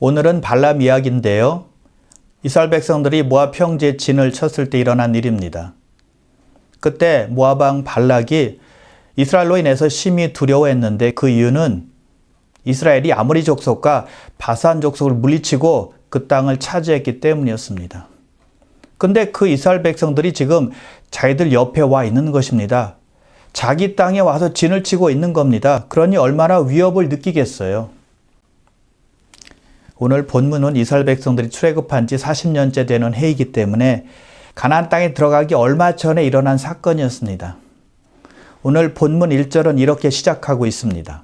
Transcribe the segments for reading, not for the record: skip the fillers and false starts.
오늘은 발람 이야기인데요. 이스라엘 백성들이 모압 평지에 진을 쳤을 때 일어난 일입니다. 그때 모압 왕 발락이 이스라엘로 인해서 심히 두려워했는데 그 이유는 이스라엘이 아모리 족속과 바산 족속을 물리치고 그 땅을 차지했기 때문이었습니다. 근데 그 이스라엘 백성들이 지금 자기들 옆에 와 있는 것입니다. 자기 땅에 와서 진을 치고 있는 겁니다. 그러니 얼마나 위협을 느끼겠어요. 오늘 본문은 이스라엘 백성들이 출애굽한 지 40년째 되는 해이기 때문에 가나안 땅에 들어가기 얼마 전에 일어난 사건이었습니다. 오늘 본문 1절은 이렇게 시작하고 있습니다.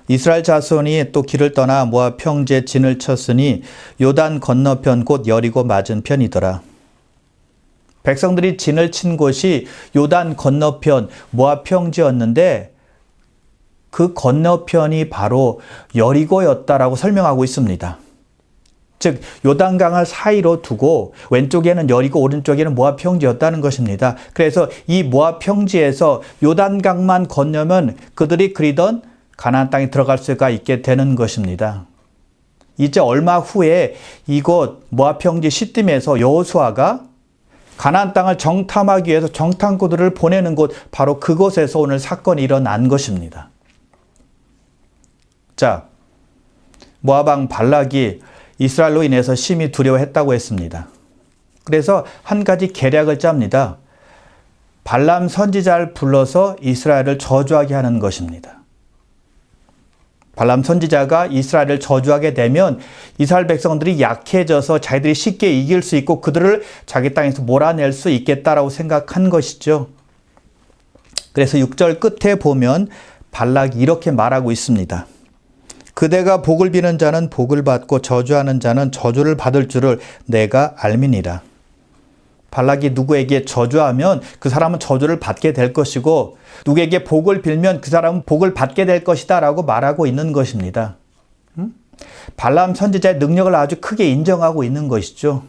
이스라엘 자손이 또 길을 떠나 모압 평지에 진을 쳤으니 요단 건너편 곧 여리고 맞은편이더라. 백성들이 진을 친 곳이 요단 건너편 모압 평지였는데 그 건너편이 바로 여리고였다라고 설명하고 있습니다. 즉 요단강을 사이로 두고 왼쪽에는 여리고 오른쪽에는 모압 평지였다는 것입니다. 그래서 이 모압 평지에서 요단강만 건너면 그들이 그리던 가나안 땅에 들어갈 수가 있게 되는 것입니다. 이제 얼마 후에 이곳 모압 평지 시딤에서 여호수아가 가나안 땅을 정탐하기 위해서 정탐꾼들을 보내는 곳 바로 그곳에서 오늘 사건이 일어난 것입니다. 자, 모압 왕 발락이 이스라엘로 인해서 심히 두려워했다고 했습니다. 그래서 한 가지 계략을 짭니다. 발람 선지자를 불러서 이스라엘을 저주하게 하는 것입니다. 발람 선지자가 이스라엘을 저주하게 되면 이스라엘 백성들이 약해져서 자기들이 쉽게 이길 수 있고 그들을 자기 땅에서 몰아낼 수 있겠다라고 생각한 것이죠. 그래서 6절 끝에 보면 발락이 이렇게 말하고 있습니다. 그대가 복을 비는 자는 복을 받고 저주하는 자는 저주를 받을 줄을 내가 알미니라. 발락이 누구에게 저주하면 그 사람은 저주를 받게 될 것이고 누구에게 복을 빌면 그 사람은 복을 받게 될 것이다 라고 말하고 있는 것입니다. 발람 선지자의 능력을 아주 크게 인정하고 있는 것이죠.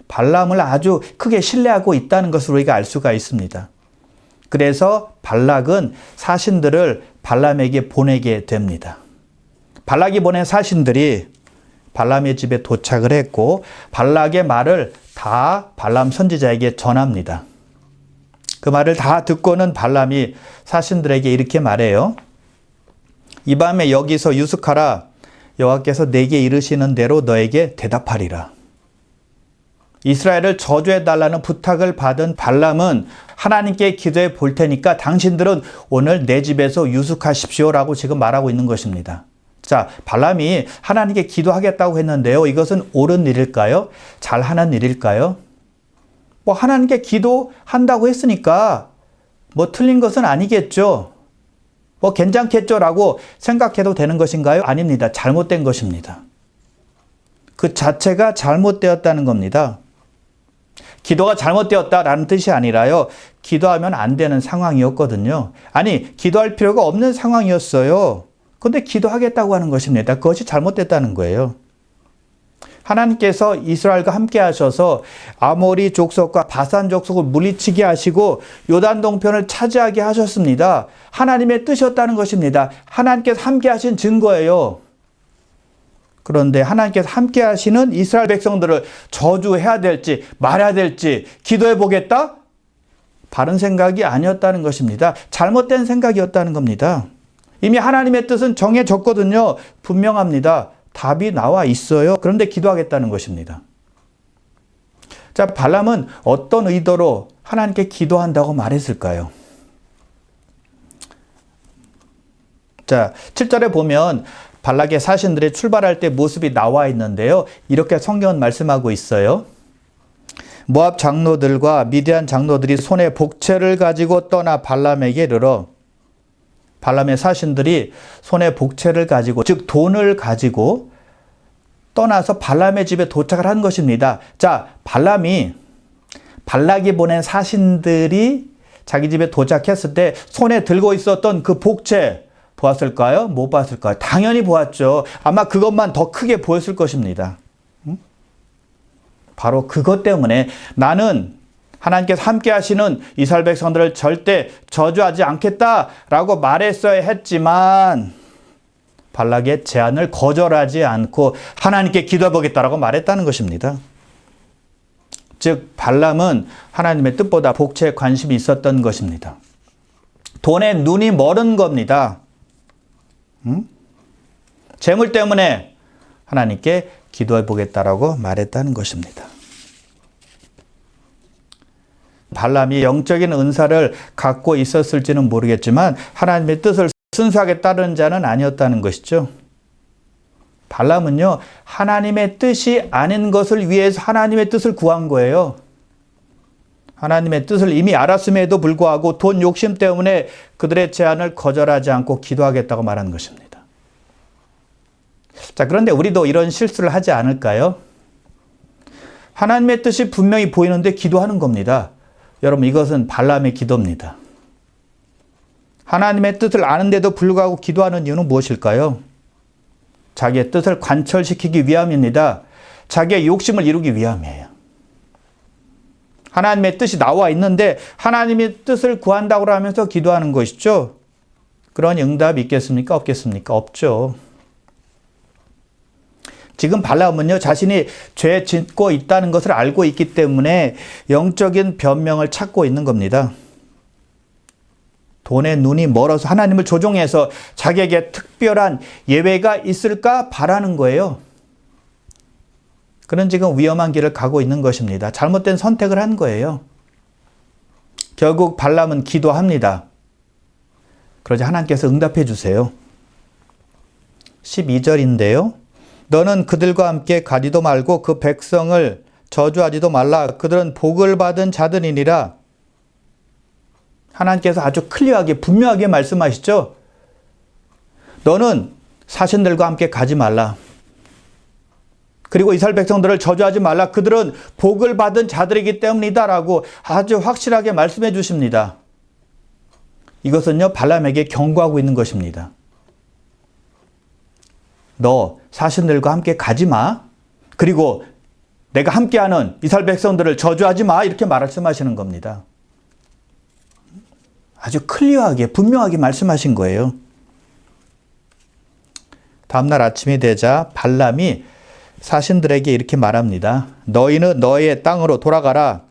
발람을 아주 크게 신뢰하고 있다는 것을 우리가 알 수가 있습니다. 그래서 발락은 사신들을 발람에게 보내게 됩니다. 발락이 보낸 사신들이 발람의 집에 도착을 했고 발락의 말을 다 발람 선지자에게 전합니다. 그 말을 다 듣고는 발람이 사신들에게 이렇게 말해요. 이 밤에 여기서 유숙하라. 여호와께서 내게 이르시는 대로 너에게 대답하리라. 이스라엘을 저주해달라는 부탁을 받은 발람은 하나님께 기도해 볼 테니까 당신들은 오늘 내 집에서 유숙하십시오라고 지금 말하고 있는 것입니다. 자, 발람이 하나님께 기도하겠다고 했는데요. 이것은 옳은 일일까요? 잘하는 일일까요? 하나님께 기도한다고 했으니까 틀린 것은 아니겠죠. 괜찮겠죠라고 생각해도 되는 것인가요? 아닙니다. 잘못된 것입니다. 그 자체가 잘못되었다는 겁니다. 기도가 잘못되었다라는 뜻이 아니라요. 기도하면 안 되는 상황이었거든요. 아니, 기도할 필요가 없는 상황이었어요. 그런데 기도하겠다고 하는 것입니다. 그것이 잘못됐다는 거예요. 하나님께서 이스라엘과 함께 하셔서 아모리 족속과 바산 족속을 물리치게 하시고 요단 동편을 차지하게 하셨습니다. 하나님의 뜻이었다는 것입니다. 하나님께서 함께 하신 증거예요. 그런데 하나님께서 함께 하시는 이스라엘 백성들을 저주해야 될지 말해야 될지 기도해 보겠다? 바른 생각이 아니었다는 것입니다. 잘못된 생각이었다는 겁니다. 이미 하나님의 뜻은 정해졌거든요. 분명합니다. 답이 나와 있어요. 그런데 기도하겠다는 것입니다. 자, 발람은 어떤 의도로 하나님께 기도한다고 말했을까요? 자, 7절에 보면 발락의 사신들이 출발할 때 모습이 나와 있는데요. 이렇게 성경은 말씀하고 있어요. 모압 장로들과 미디안 장로들이 손에 복채를 가지고 떠나 발람에게 이르러 발람의 사신들이 손에 복채를 가지고 즉 돈을 가지고 떠나서 발람의 집에 도착을 한 것입니다. 자, 발락이 보낸 사신들이 자기 집에 도착했을 때 손에 들고 있었던 그 복채 보았을까요? 못 봤을까요? 당연히 보았죠. 아마 그것만 더 크게 보였을 것입니다. 바로 그것 때문에 나는 하나님께서 함께 하시는 이스라엘 백성들을 절대 저주하지 않겠다라고 말했어야 했지만 발락의 제안을 거절하지 않고 하나님께 기도해 보겠다라고 말했다는 것입니다. 즉 발람은 하나님의 뜻보다 복채에 관심이 있었던 것입니다. 돈에 눈이 멀은 겁니다. 재물 때문에 하나님께 기도해 보겠다라고 말했다는 것입니다. 발람이 영적인 은사를 갖고 있었을지는 모르겠지만 하나님의 뜻을 순수하게 따르는 자는 아니었다는 것이죠. 발람은요, 하나님의 뜻이 아닌 것을 위해서 하나님의 뜻을 구한 거예요. 하나님의 뜻을 이미 알았음에도 불구하고 돈 욕심 때문에 그들의 제안을 거절하지 않고 기도하겠다고 말하는 것입니다. 자, 그런데 우리도 이런 실수를 하지 않을까요? 하나님의 뜻이 분명히 보이는데 기도하는 겁니다. 여러분, 이것은 발람의 기도입니다. 하나님의 뜻을 아는데도 불구하고 기도하는 이유는 무엇일까요? 자기의 뜻을 관철시키기 위함입니다. 자기의 욕심을 이루기 위함이에요. 하나님의 뜻이 나와 있는데 하나님의 뜻을 구한다고 하면서 기도하는 것이죠. 그런 응답이 있겠습니까? 없겠습니까? 없죠. 지금 발람은요, 자신이 죄 짓고 있다는 것을 알고 있기 때문에 영적인 변명을 찾고 있는 겁니다. 돈에 눈이 멀어서 하나님을 조종해서 자기에게 특별한 예외가 있을까 바라는 거예요. 그는 지금 위험한 길을 가고 있는 것입니다. 잘못된 선택을 한 거예요. 결국 발람은 기도합니다. 그러자 하나님께서 응답해 주세요. 12절인데요. 너는 그들과 함께 가지도 말고 그 백성을 저주하지도 말라. 그들은 복을 받은 자들이니라. 하나님께서 아주 클리어하게 분명하게 말씀하시죠. 너는 사신들과 함께 가지 말라. 그리고 이스라엘 백성들을 저주하지 말라. 그들은 복을 받은 자들이기 때문이다 라고 아주 확실하게 말씀해 주십니다. 이것은요, 발람에게 경고하고 있는 것입니다. 너 사신들과 함께 가지 마. 그리고 내가 함께하는 이스라엘 백성들을 저주하지 마. 이렇게 말씀하시는 겁니다. 아주 클리어하게 분명하게 말씀하신 거예요. 다음날 아침이 되자 발람이 사신들에게 이렇게 말합니다. 너희는 너희의 땅으로 돌아가라.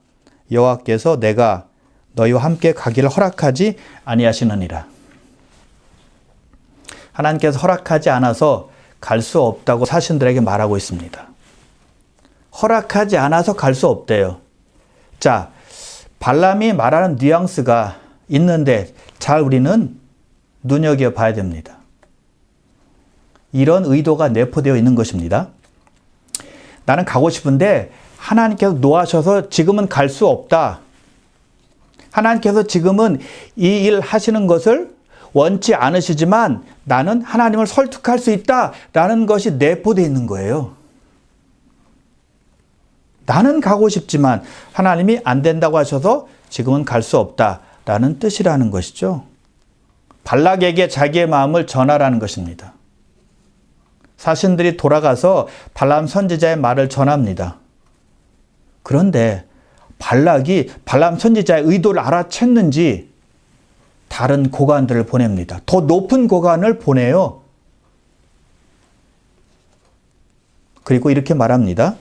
여호와께서 내가 너희와 함께 가기를 허락하지 아니하시느니라. 하나님께서 허락하지 않아서 갈 수 없다고 사신들에게 말하고 있습니다. 허락하지 않아서 갈 수 없대요. 자, 발람이 말하는 뉘앙스가 있는데 잘 우리는 눈여겨봐야 됩니다. 이런 의도가 내포되어 있는 것입니다. 나는 가고 싶은데 하나님께서 노하셔서 지금은 갈 수 없다. 하나님께서 지금은 이 일 하시는 것을 원치 않으시지만 나는 하나님을 설득할 수 있다라는 것이 내포되어 있는 거예요. 나는 가고 싶지만 하나님이 안 된다고 하셔서 지금은 갈 수 없다라는 뜻이라는 것이죠. 발락에게 자기의 마음을 전하라는 것입니다. 사신들이 돌아가서 발람 선지자의 말을 전합니다. 그런데 발락이 발람 선지자의 의도를 알아챘는지 다른 고관들을 보냅니다. 더 높은 고관을 보내요. 그리고 이렇게 말합니다.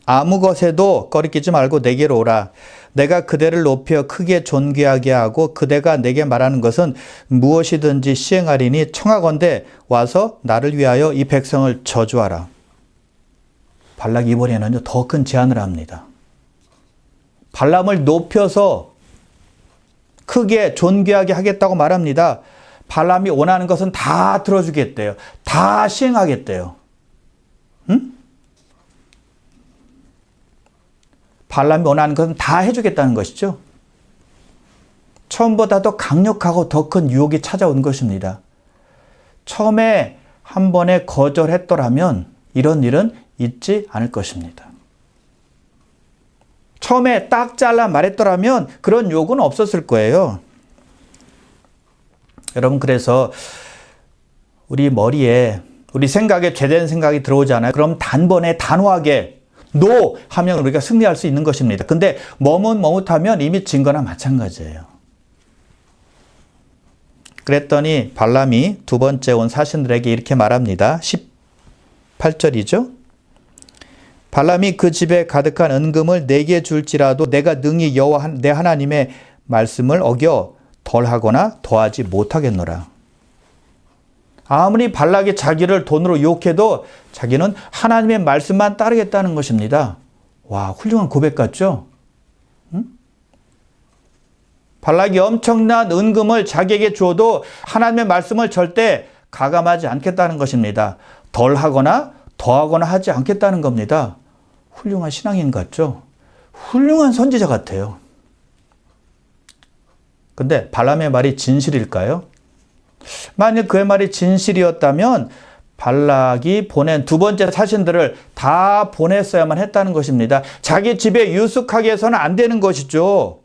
아무 것에도 꺼리끼지 말고 내게로 오라. 내가 그대를 높여 크게 존귀하게 하고 그대가 내게 말하는 것은 무엇이든지 시행하리니 청하건대 와서 나를 위하여 이 백성을 저주하라. 발락이 이번에는 더 큰 제안을 합니다. 발람을 높여서 크게 존귀하게 하겠다고 말합니다. 발람이 원하는 것은 다 들어주겠대요. 다 시행하겠대요. 응? 발람이 원하는 것은 다 해주겠다는 것이죠. 처음보다 더 강력하고 더 큰 유혹이 찾아온 것입니다. 처음에 한 번에 거절했더라면 이런 일은 있지 않을 것입니다. 처음에 딱 잘라 말했더라면 그런 유혹은 없었을 거예요. 여러분, 그래서 우리 머리에 우리 생각에 죄된 생각이 들어오잖아요. 그럼 단번에 단호하게 NO 하면 우리가 승리할 수 있는 것입니다. 근데 머뭇머뭇하면 이미 진 거나 마찬가지예요. 그랬더니 발람이 두 번째 온 사신들에게 이렇게 말합니다. 18절이죠. 발람이 그 집에 가득한 은금을 내게 줄지라도 내가 능히 여호와 내 하나님의 말씀을 어겨 덜하거나 더하지 못하겠노라. 아무리 발락이 자기를 돈으로 유혹해도 자기는 하나님의 말씀만 따르겠다는 것입니다. 와, 훌륭한 고백 같죠? 응? 발락이 엄청난 은금을 자기에게 주어도 하나님의 말씀을 절대 가감하지 않겠다는 것입니다. 덜하거나 더하거나 하지 않겠다는 겁니다. 훌륭한 신앙인 같죠? 훌륭한 선지자 같아요. 근데 발람의 말이 진실일까요? 만약 그의 말이 진실이었다면 발락이 보낸 두 번째 사신들을 다 보냈어야만 했다는 것입니다. 자기 집에 유숙하게 해서는 안 되는 것이죠.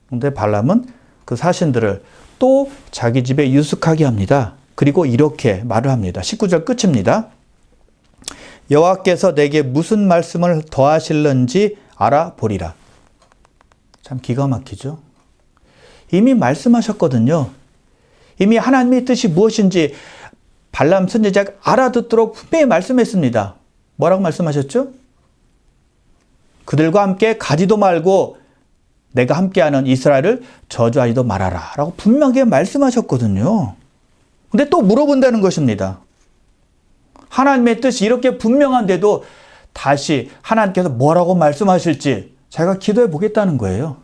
그런데 발람은 그 사신들을 또 자기 집에 유숙하게 합니다. 그리고 이렇게 말을 합니다. 19절 끝입니다. 여호와께서 내게 무슨 말씀을 더하실는지 알아보리라. 참 기가 막히죠. 이미 말씀하셨거든요. 이미 하나님의 뜻이 무엇인지 발람 선지자가 알아듣도록 분명히 말씀했습니다. 뭐라고 말씀하셨죠? 그들과 함께 가지도 말고 내가 함께하는 이스라엘을 저주하지도 말아라 라고 분명하게 말씀하셨거든요. 근데 또 물어본다는 것입니다. 하나님의 뜻이 이렇게 분명한데도 다시 하나님께서 뭐라고 말씀하실지 자기가 기도해 보겠다는 거예요.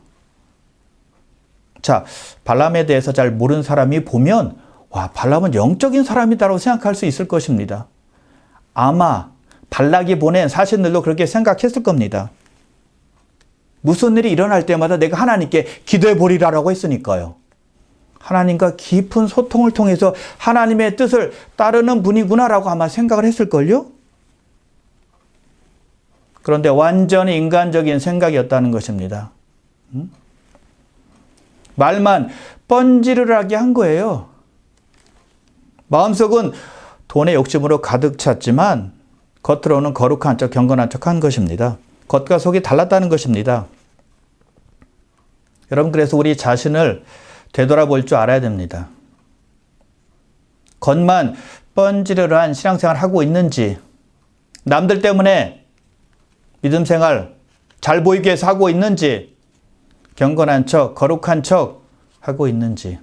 자, 발람에 대해서 잘 모르는 사람이 보면 와, 발람은 영적인 사람이다라고 생각할 수 있을 것입니다. 아마 발락이 보낸 사신들도 그렇게 생각했을 겁니다. 무슨 일이 일어날 때마다 내가 하나님께 기도해 보리라라고 했으니까요. 하나님과 깊은 소통을 통해서 하나님의 뜻을 따르는 분이구나라고 아마 생각을 했을걸요? 그런데 완전히 인간적인 생각이었다는 것입니다. 말만 뻔지르르하게 한 거예요. 마음속은 돈의 욕심으로 가득 찼지만 겉으로는 거룩한 척, 경건한 척 한 것입니다. 겉과 속이 달랐다는 것입니다. 여러분, 그래서 우리 자신을 되돌아볼 줄 알아야 됩니다. 겉만 뻔지르르한 신앙생활 하고 있는지, 남들 때문에 믿음 생활 잘 보이게 해서 하고 있는지, 경건한 척, 거룩한 척 하고 있는지,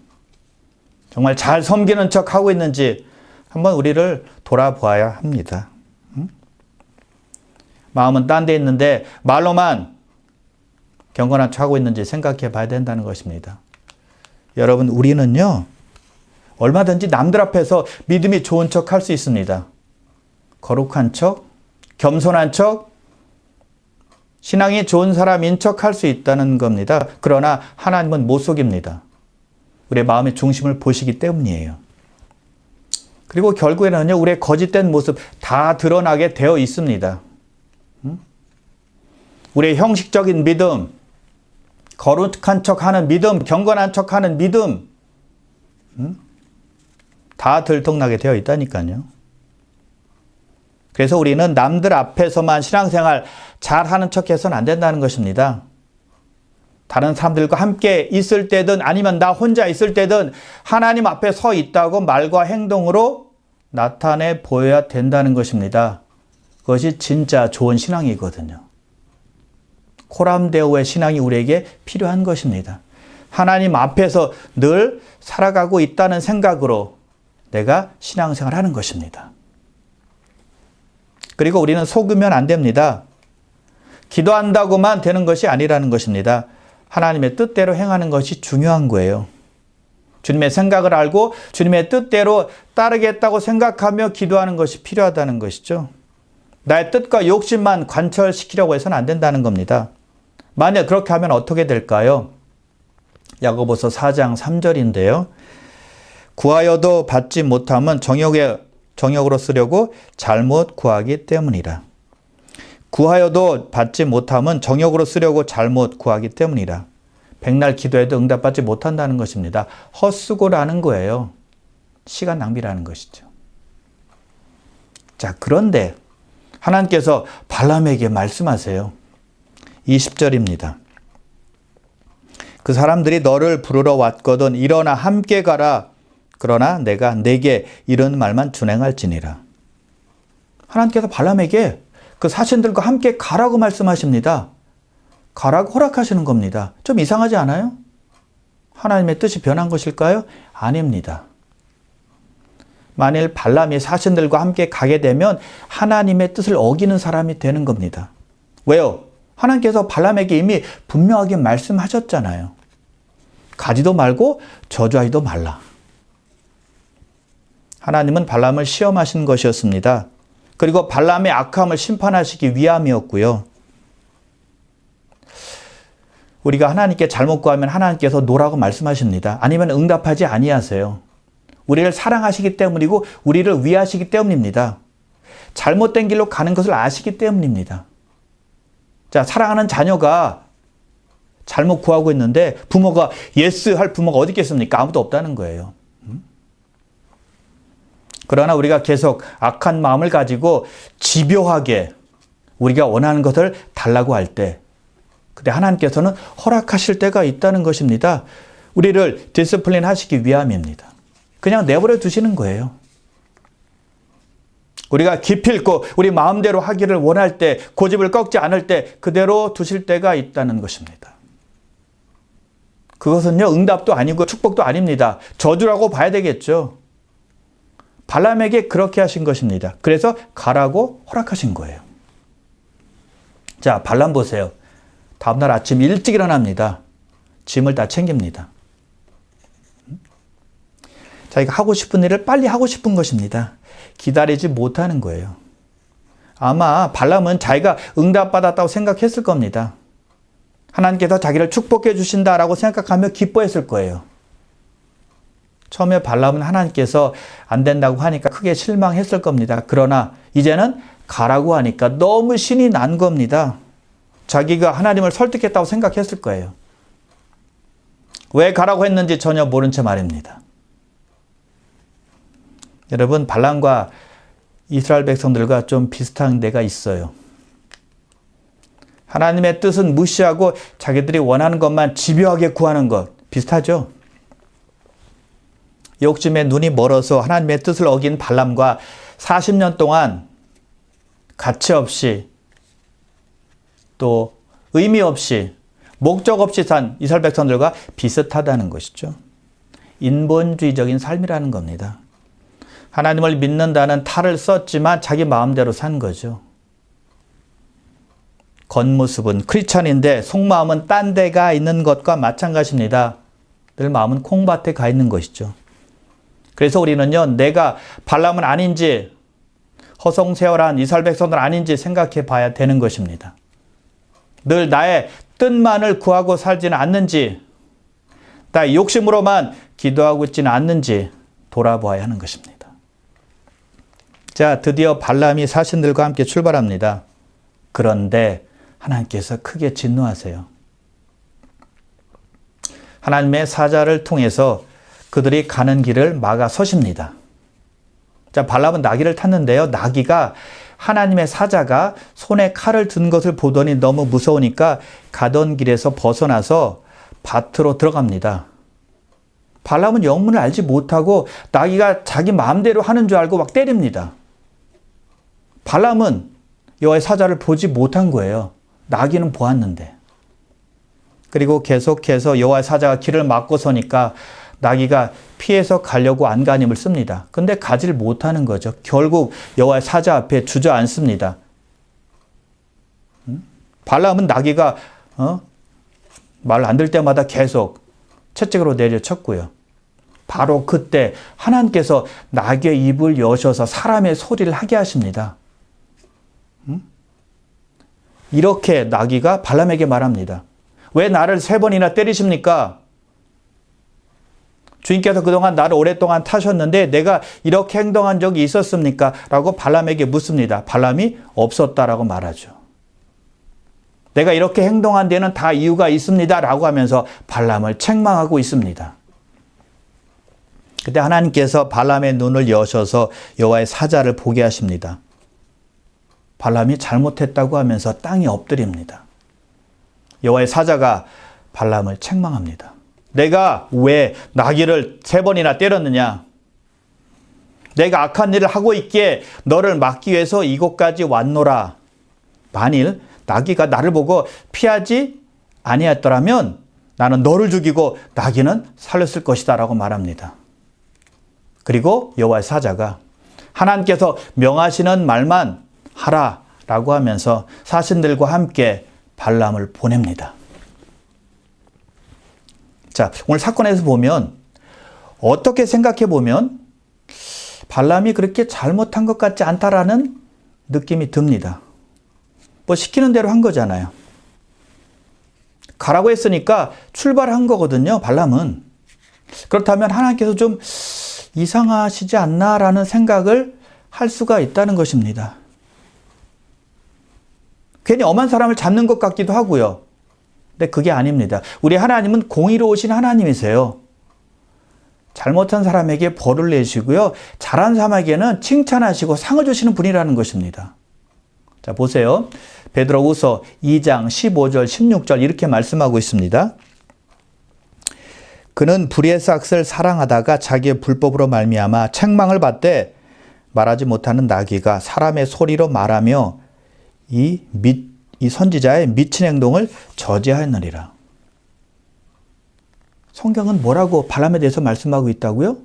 정말 잘 섬기는 척 하고 있는지 한번 우리를 돌아보아야 합니다. 마음은 딴 데 있는데 말로만 경건한 척 하고 있는지 생각해 봐야 된다는 것입니다. 여러분, 우리는요, 얼마든지 남들 앞에서 믿음이 좋은 척 할 수 있습니다. 거룩한 척, 겸손한 척, 신앙이 좋은 사람인 척 할 수 있다는 겁니다. 그러나 하나님은 못 속입니다. 우리의 마음의 중심을 보시기 때문이에요. 그리고 결국에는요, 우리의 거짓된 모습 다 드러나게 되어 있습니다. 우리의 형식적인 믿음, 거룩한 척하는 믿음, 경건한 척하는 믿음, 다 들통나게 되어 있다니까요. 그래서 우리는 남들 앞에서만 신앙생활 잘하는 척해서는 안 된다는 것입니다. 다른 사람들과 함께 있을 때든 아니면 나 혼자 있을 때든 하나님 앞에 서 있다고 말과 행동으로 나타내 보여야 된다는 것입니다. 그것이 진짜 좋은 신앙이거든요. 코람데오의 신앙이 우리에게 필요한 것입니다. 하나님 앞에서 늘 살아가고 있다는 생각으로 내가 신앙생활을 하는 것입니다. 그리고 우리는 속으면 안 됩니다. 기도한다고만 되는 것이 아니라는 것입니다. 하나님의 뜻대로 행하는 것이 중요한 거예요. 주님의 생각을 알고 주님의 뜻대로 따르겠다고 생각하며 기도하는 것이 필요하다는 것이죠. 나의 뜻과 욕심만 관철시키려고 해서는 안 된다는 겁니다. 만약 그렇게 하면 어떻게 될까요? 야고보서 4장 3절인데요. 구하여도 받지 못함은 정욕으로 쓰려고 잘못 구하기 때문이라. 구하여도 받지 못함은 정욕으로 쓰려고 잘못 구하기 때문이라. 백날 기도해도 응답받지 못한다는 것입니다. 헛수고라는 거예요. 시간 낭비라는 것이죠. 자, 그런데 하나님께서 발람에게 말씀하세요. 20절입니다. 그 사람들이 너를 부르러 왔거든 일어나 함께 가라. 그러나 내가 내게 이런 말만 준행할지니라. 하나님께서 발람에게 그 사신들과 함께 가라고 말씀하십니다. 가라고 허락하시는 겁니다. 좀 이상하지 않아요? 하나님의 뜻이 변한 것일까요? 아닙니다. 만일 발람이 사신들과 함께 가게 되면 하나님의 뜻을 어기는 사람이 되는 겁니다. 왜요? 하나님께서 발람에게 이미 분명하게 말씀하셨잖아요. 가지도 말고 저주하지도 말라. 하나님은 발람을 시험하신 것이었습니다. 그리고 발람의 악함을 심판하시기 위함이었고요. 우리가 하나님께 잘못 구하면 하나님께서 노라고 말씀하십니다. 아니면 응답하지 아니하세요. 우리를 사랑하시기 때문이고 우리를 위하시기 때문입니다. 잘못된 길로 가는 것을 아시기 때문입니다. 자, 사랑하는 자녀가 잘못 구하고 있는데 부모가 예스 할 부모가 어디 있겠습니까? 아무도 없다는 거예요. 그러나 우리가 계속 악한 마음을 가지고 집요하게 우리가 원하는 것을 달라고 할 때 그때 하나님께서는 허락하실 때가 있다는 것입니다. 우리를 디스플린 하시기 위함입니다. 그냥 내버려 두시는 거예요. 우리가 기필코 우리 마음대로 하기를 원할 때, 고집을 꺾지 않을 때 그대로 두실 때가 있다는 것입니다. 그것은요, 응답도 아니고 축복도 아닙니다. 저주라고 봐야 되겠죠. 발람에게 그렇게 하신 것입니다. 그래서 가라고 허락하신 거예요. 자, 발람 보세요. 다음날 아침 일찍 일어납니다. 짐을 다 챙깁니다. 자기가 하고 싶은 일을 빨리 하고 싶은 것입니다. 기다리지 못하는 거예요. 아마 발람은 자기가 응답받았다고 생각했을 겁니다. 하나님께서 자기를 축복해 주신다라고 생각하며 기뻐했을 거예요. 처음에 발람은 하나님께서 안 된다고 하니까 크게 실망했을 겁니다. 그러나 이제는 가라고 하니까 너무 신이 난 겁니다. 자기가 하나님을 설득했다고 생각했을 거예요. 왜 가라고 했는지 전혀 모른 채 말입니다. 여러분, 발람과 이스라엘 백성들과 좀 비슷한 데가 있어요. 하나님의 뜻은 무시하고 자기들이 원하는 것만 집요하게 구하는 것 비슷하죠? 욕심에 눈이 멀어서 하나님의 뜻을 어긴 발람과 40년 동안 가치 없이 또 의미 없이 목적 없이 산 이스라엘 백성들과 비슷하다는 것이죠. 인본주의적인 삶이라는 겁니다. 하나님을 믿는다는 탈을 썼지만 자기 마음대로 산 거죠. 겉모습은 크리스찬인데 속마음은 딴 데가 있는 것과 마찬가지입니다. 늘 마음은 콩밭에 가 있는 것이죠. 그래서 우리는요, 내가 발람은 아닌지 허송세월한 이스라엘 백성들 아닌지 생각해 봐야 되는 것입니다. 늘 나의 뜻만을 구하고 살지는 않는지, 나의 욕심으로만 기도하고 있지는 않는지 돌아보아야 하는 것입니다. 자, 드디어 발람이 사신들과 함께 출발합니다. 그런데 하나님께서 크게 진노하세요. 하나님의 사자를 통해서 그들이 가는 길을 막아 서십니다. 자, 발람은 나귀를 탔는데요. 나귀가 하나님의 사자가 손에 칼을 든 것을 보더니 너무 무서우니까 가던 길에서 벗어나서 밭으로 들어갑니다. 발람은 영문을 알지 못하고 나귀가 자기 마음대로 하는 줄 알고 막 때립니다. 발람은 여호와의 사자를 보지 못한 거예요. 나귀는 보았는데. 그리고 계속해서 여호와의 사자가 길을 막고 서니까 나귀가 피해서 가려고 안간힘을 씁니다. 근데 가지를 못하는 거죠. 결국 여호와의 사자 앞에 주저앉습니다. 발람은 나귀가 말 안 들 때마다 계속 채찍으로 내려쳤고요. 바로 그때 하나님께서 나귀의 입을 여셔서 사람의 소리를 하게 하십니다. 이렇게 나귀가 발람에게 말합니다. 왜 나를 3번이나 때리십니까? 주인께서 그동안 나를 오랫동안 타셨는데 내가 이렇게 행동한 적이 있었습니까? 라고 발람에게 묻습니다. 발람이 없었다라고 말하죠. 내가 이렇게 행동한 데는 다 이유가 있습니다. 라고 하면서 발람을 책망하고 있습니다. 그때 하나님께서 발람의 눈을 여셔서 여호와의 사자를 보게 하십니다. 발람이 잘못했다고 하면서 땅에 엎드립니다. 여호와의 사자가 발람을 책망합니다. 내가 왜 나귀를 3번이나 때렸느냐? 내가 악한 일을 하고 있기에 너를 막기 위해서 이곳까지 왔노라. 만일 나귀가 나를 보고 피하지 아니했더라면 나는 너를 죽이고 나귀는 살렸을 것이다 라고 말합니다. 그리고 여호와의 사자가 하나님께서 명하시는 말만 하라 라고 하면서 사신들과 함께 발람을 보냅니다. 자, 오늘 사건에서 보면 어떻게 생각해 보면 발람이 그렇게 잘못한 것 같지 않다라는 느낌이 듭니다. 뭐 시키는 대로 한 거잖아요. 가라고 했으니까 출발한 거거든요, 발람은. 그렇다면 하나님께서 좀 이상하시지 않나라는 생각을 할 수가 있다는 것입니다. 괜히 엄한 사람을 잡는 것 같기도 하고요. 근데 그게 아닙니다. 우리 하나님은 공의로우신 하나님이세요. 잘못한 사람에게 벌을 내시고요. 잘한 사람에게는 칭찬하시고 상을 주시는 분이라는 것입니다. 자, 보세요. 베드로후서 2장 15절 16절 이렇게 말씀하고 있습니다. 그는 불의의 싹을 사랑하다가 자기의 불법으로 말미암아 책망을 받되 말하지 못하는 나귀가 사람의 소리로 말하며 이 선지자의 미친 행동을 저지하였느니라. 성경은 뭐라고 발람에 대해서 말씀하고 있다고요?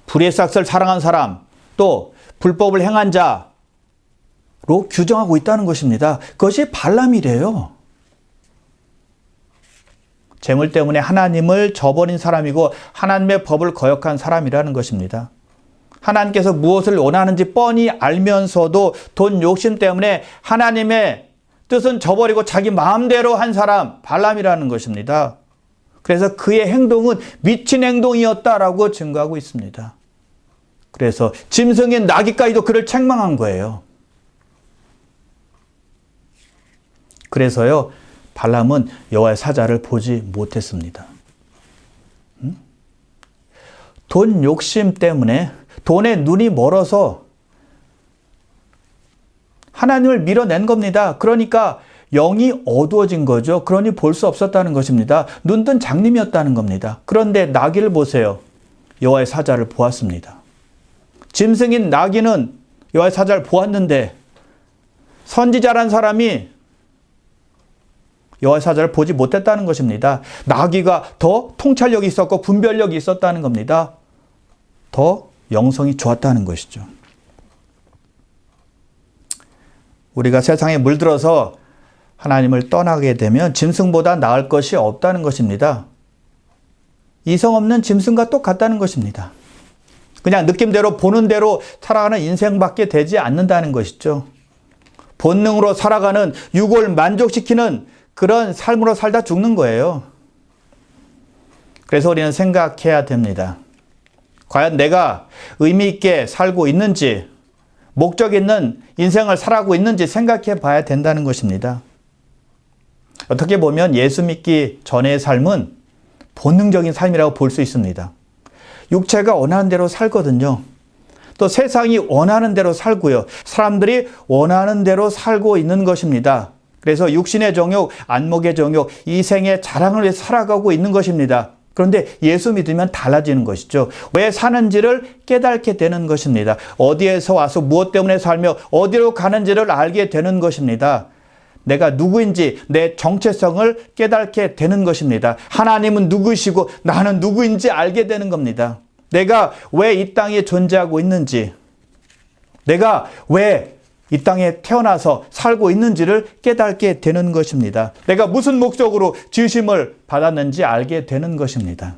불의의 싹을 사랑한 사람, 또 불법을 행한 자로 규정하고 있다는 것입니다. 그것이 발람이래요. 재물 때문에 하나님을 저버린 사람이고 하나님의 법을 거역한 사람이라는 것입니다. 하나님께서 무엇을 원하는지 뻔히 알면서도 돈 욕심 때문에 하나님의 뜻은 저버리고 자기 마음대로 한 사람, 발람이라는 것입니다. 그래서 그의 행동은 미친 행동이었다라고 증거하고 있습니다. 그래서 짐승인 나귀까지도 그를 책망한 거예요. 그래서요, 발람은 여호와의 사자를 보지 못했습니다. 돈 욕심 때문에 돈에 눈이 멀어서 하나님을 밀어낸 겁니다. 그러니까 영이 어두워진 거죠. 그러니 볼 수 없었다는 것입니다. 눈뜬 장님이었다는 겁니다. 그런데 나귀를 보세요. 여호와의 사자를 보았습니다. 짐승인 나귀는 여호와의 사자를 보았는데 선지자란 사람이 여호와의 사자를 보지 못했다는 것입니다. 나귀가 더 통찰력이 있었고 분별력이 있었다는 겁니다. 더 영성이 좋았다는 것이죠. 우리가 세상에 물들어서 하나님을 떠나게 되면 짐승보다 나을 것이 없다는 것입니다. 이성 없는 짐승과 똑같다는 것입니다. 그냥 느낌대로 보는 대로 살아가는 인생밖에 되지 않는다는 것이죠. 본능으로 살아가는 육을 만족시키는 그런 삶으로 살다 죽는 거예요. 그래서 우리는 생각해야 됩니다. 과연 내가 의미 있게 살고 있는지, 목적 있는 인생을 살아가고 있는지 생각해 봐야 된다는 것입니다. 어떻게 보면 예수 믿기 전의 삶은 본능적인 삶이라고 볼 수 있습니다. 육체가 원하는 대로 살거든요. 또 세상이 원하는 대로 살고요. 사람들이 원하는 대로 살고 있는 것입니다. 그래서 육신의 정욕, 안목의 정욕, 이생의 자랑을 위해 살아가고 있는 것입니다. 그런데 예수 믿으면 달라지는 것이죠. 왜 사는지를 깨닫게 되는 것입니다. 어디에서 와서 무엇 때문에 살며 어디로 가는지를 알게 되는 것입니다. 내가 누구인지 내 정체성을 깨닫게 되는 것입니다. 하나님은 누구시고 나는 누구인지 알게 되는 겁니다. 내가 왜 이 땅에 존재하고 있는지, 내가 왜 이 땅에 태어나서 살고 있는지를 깨닫게 되는 것입니다. 내가 무슨 목적으로 지으심을 받았는지 알게 되는 것입니다.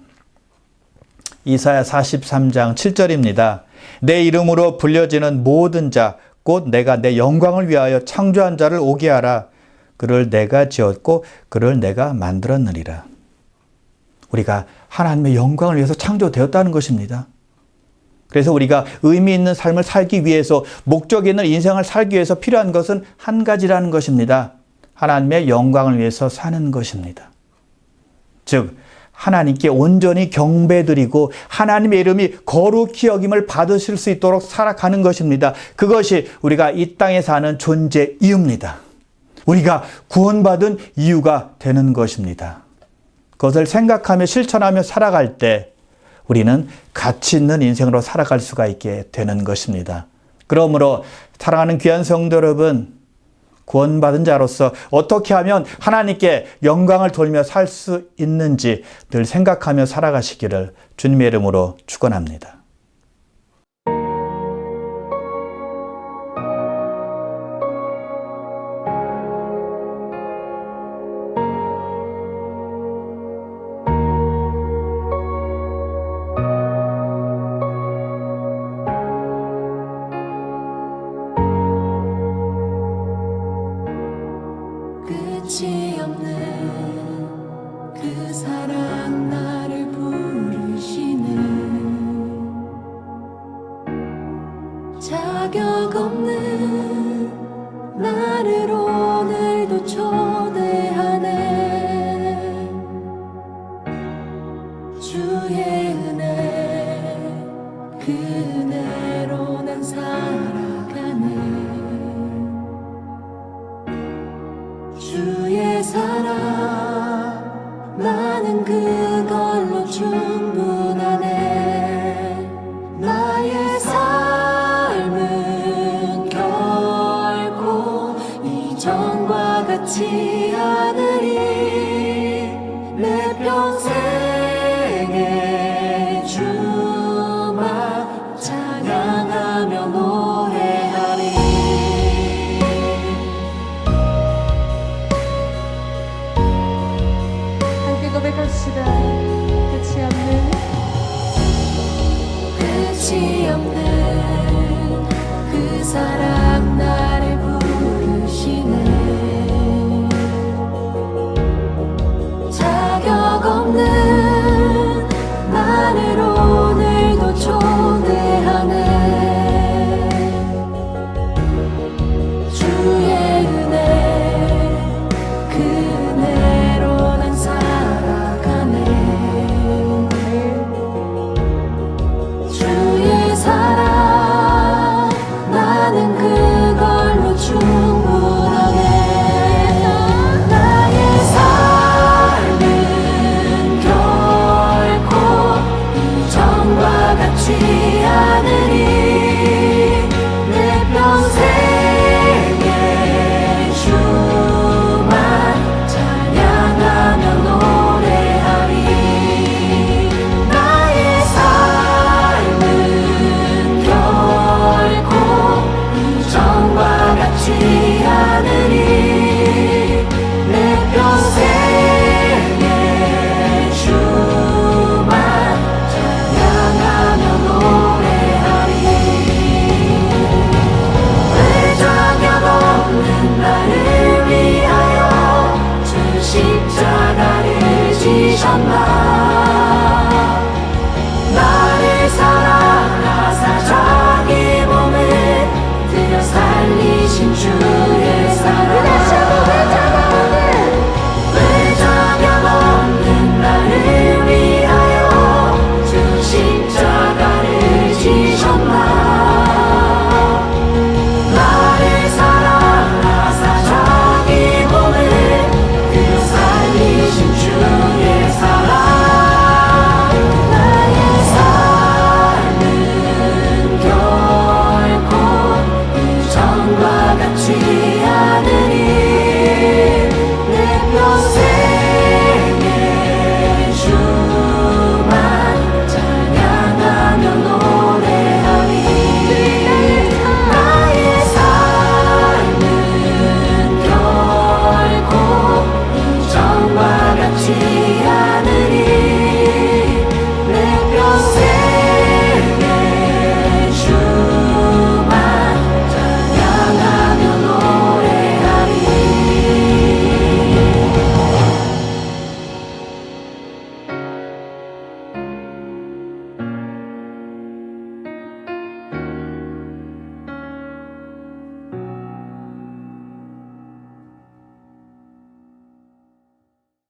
이사야 43장 7절입니다. 내 이름으로 불려지는 모든 자, 곧 내가 내 영광을 위하여 창조한 자를 오게 하라. 그를 내가 지었고 그를 내가 만들었느니라. 우리가 하나님의 영광을 위해서 창조되었다는 것입니다. 그래서 우리가 의미 있는 삶을 살기 위해서, 목적 있는 인생을 살기 위해서 필요한 것은 한 가지라는 것입니다. 하나님의 영광을 위해서 사는 것입니다. 즉 하나님께 온전히 경배드리고 하나님의 이름이 거룩히 여김을 받으실 수 있도록 살아가는 것입니다. 그것이 우리가 이 땅에 사는 존재 이유입니다. 우리가 구원받은 이유가 되는 것입니다. 그것을 생각하며 실천하며 살아갈 때 우리는 가치 있는 인생으로 살아갈 수가 있게 되는 것입니다. 그러므로 사랑하는 귀한 성도 여러분, 구원받은 자로서 어떻게 하면 하나님께 영광을 돌며 살 수 있는지 늘 생각하며 살아가시기를 주님의 이름으로 축원합니다. 끝이 없는 그 사랑 나를 부르시는 자격 없는 나를 오늘도 초대하네. 주의 은혜 그 은혜로 난 살아가네. 주의 사랑 나는 그